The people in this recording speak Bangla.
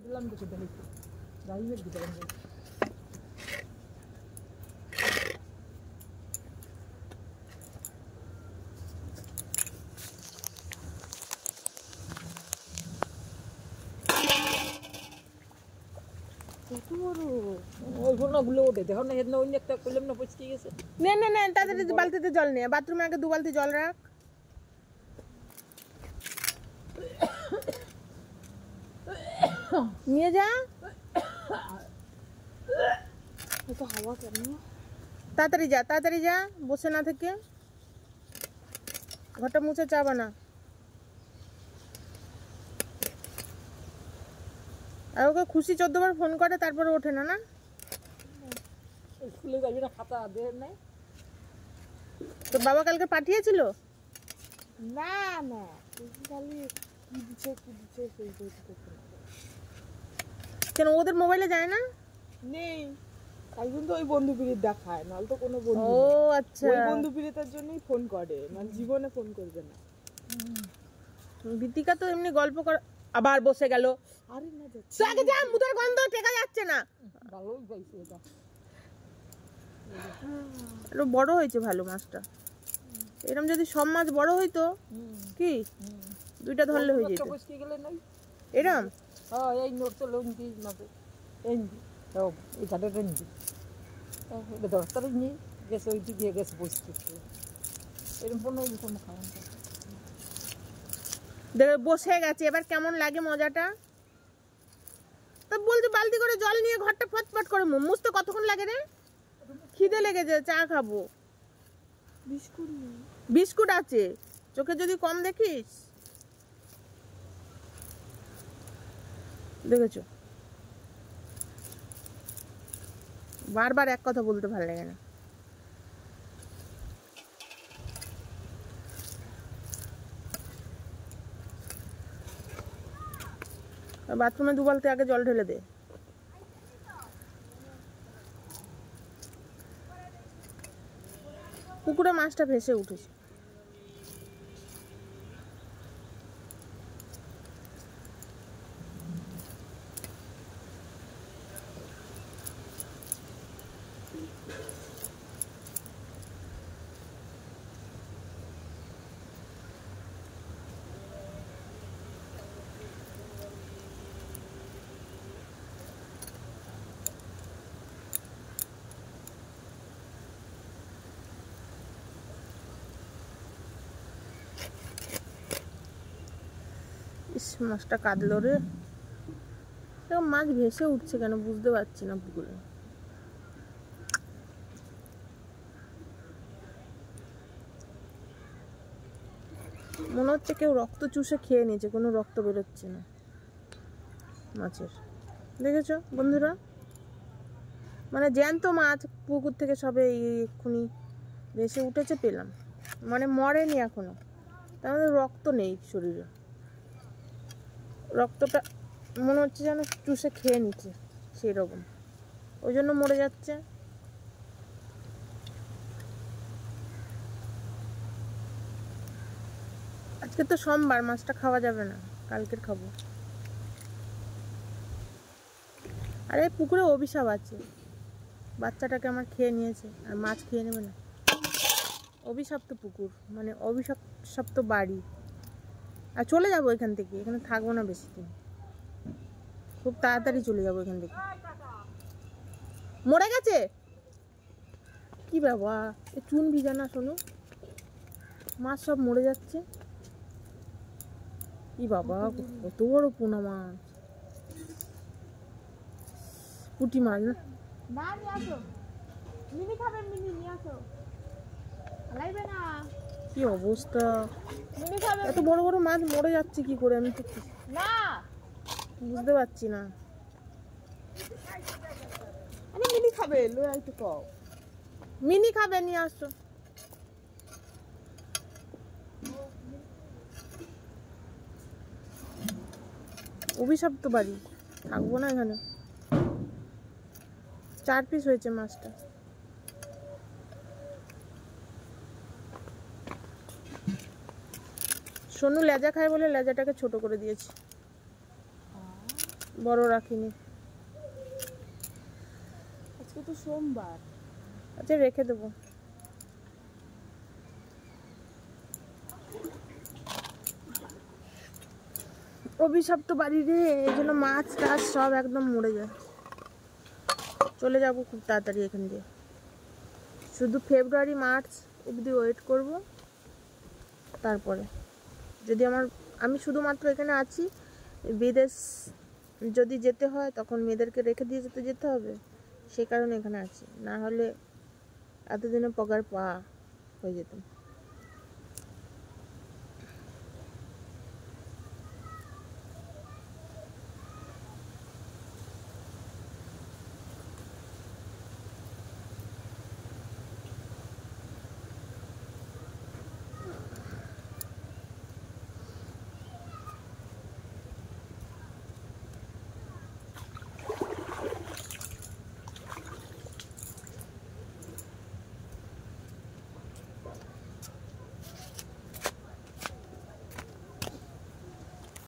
দিলাম তো সেটা লিখতে রাইমের দিলাম কত বড় ওই ফোনটা গুলো ওঠে দেখো না হেদনা অন্য একটা করলাম না পচকে গেছে নে নে নে তাড়াতাড়ি বালতিতে জল নিয়ে বাথরুমে আগে 2 বালতি জল রাখ নিয়ে যা এত হাওয়া কেন তাড়াতাড়ি যা বসে না থেকে ঘরটা মুছে চা বানা আর ওকে খুশি 14 বার ফোন করে তারপরে ওঠে না না স্কুলে যাবি না খাতা দেয় নাই তো বাবা কালকে পাঠিয়েছিল না না খালি কি দিচ্ছে সেই কেন ওদের মোবাইলে যায় না নেই তাই কিন্তু ওই বন্ধু পিড়িত দেখায় নাহলে তো কোনো বন্ধু ও আচ্ছা ওই বন্ধু পিড়িতের জন্যই ফোন করে মানে জীবনে ফোন করবে না বিতিকা তো এমনি গল্প কর আবার বসে গেল আরে না যাচ্ছে আগে যা মুখের গন্ধ টেকা যাচ্ছে না ভালোই পাইছে এটা একটু বড় হয়েছে ভালো মাছটা এরকম যদি সব মাছ বড় হইতো কি দুইটা ধরলে হয়ে যেত পচকে গেলে নাই এরকম হ্যাঁ এই নোট তো লোন দিই মাপে এই এই ঘাটেটা নিবি এটা দরকার নিয়ে গেছে ওই দিকে গেছে পচকে এরকম কোনো খাওয়া দেখে বসে গেছে এবার কেমন লাগে মজাটা তা বলছি বালতি করে জল নিয়ে ঘরটা ফটফট করে মুছতে কতক্ষণ লাগে রে খিদে লেগেছে চা খাবো বিস্কুট আছে চোখে যদি কম দেখিস দেখেছো বারবার এক কথা বলতে ভালো লাগে না বাথরুমে 2 বালতি আগে জল ঢেলে দে পুকুরে মাছটা ভেসে উঠেছে ইস মাছটা কাঁদলো রে মাছ ভেসে উঠছে কেন বুঝতে পারছি না পুকুরে মনে হচ্ছে কেউ রক্ত চুষে খেয়ে নিয়েছে কোনো রক্ত বেরোচ্ছে না মাছের দেখেছো বন্ধুরা মানে জ্যান্ত মাছ পুকুর থেকে সবে এক্ষুনি ভেসে উঠেছে পেলাম মানে মরেনি এখনো তার মধ্যে রক্ত নেই শরীরে রক্তটা মনে হচ্ছে যেন চুষে খেয়ে নিচ্ছে সেই রকম ওই জন্য মরে যাচ্ছে আজকে তো সোমবার মাছটা খাওয়া যাবে না কালকের খাবো আরে পুকুরে অভিশাপ আছে বাচ্চাটাকে আমার খেয়ে নিয়েছে আর মাছ খেয়ে নেবে না অভিশপ্ত পুকুর মানে অভিশপ্ত বাড়ি আর চলে যাবো এখান থেকে এখানে থাকবো না বেশি দিন খুব তাড়াতাড়ি চলে যাবো এখান থেকে মরে গেছে কি বাবা এ চুন ভিজা না শোনো মাছ সব মরে যাচ্ছে কি বাবা কত বড় পোনা মাছ পুঁটি মাছ না না নিয়ে আসো মিনি খাবেন মিনি নিয়ে আসো লাগবে না কি অবস্থা মিনি খাবেন এত বড় বড় মাছ মরে যাচ্ছে কি করে আমি তো না বুঝতে পারছি না আমি মিনি খাবে লই আইতে কও মিনি খাবে নিয়ে আসছো অভিশপ্ত বাড়ি থাকবো না এখানে 4 পিস হয়েছে মাছটা সোনু লেজা খায় বলে লেজাটাকে ছোট করে দিয়েছি বড় রাখিনি। আজকে তো সোমবার। আচ্ছা রেখে দেবো। অভিশপ্ত বাড়ি রে, এই জন্য মাছ টাছ সব একদম মরে যায়। চলে যাব খুব তাড়াতাড়ি এখান দিয়ে। শুধু ফেব্রুয়ারি মার্চ অবধি ওয়েট করব, তারপরে যদি আমি শুধুমাত্র এখানে আছি, বিদেশ যদি যেতে হয় তখন মেয়েদেরকে রেখে দিয়ে যেতে হবে, সে কারণে এখানে আছি। না হলে এতদিনে পগার পা হয়ে যেতাম।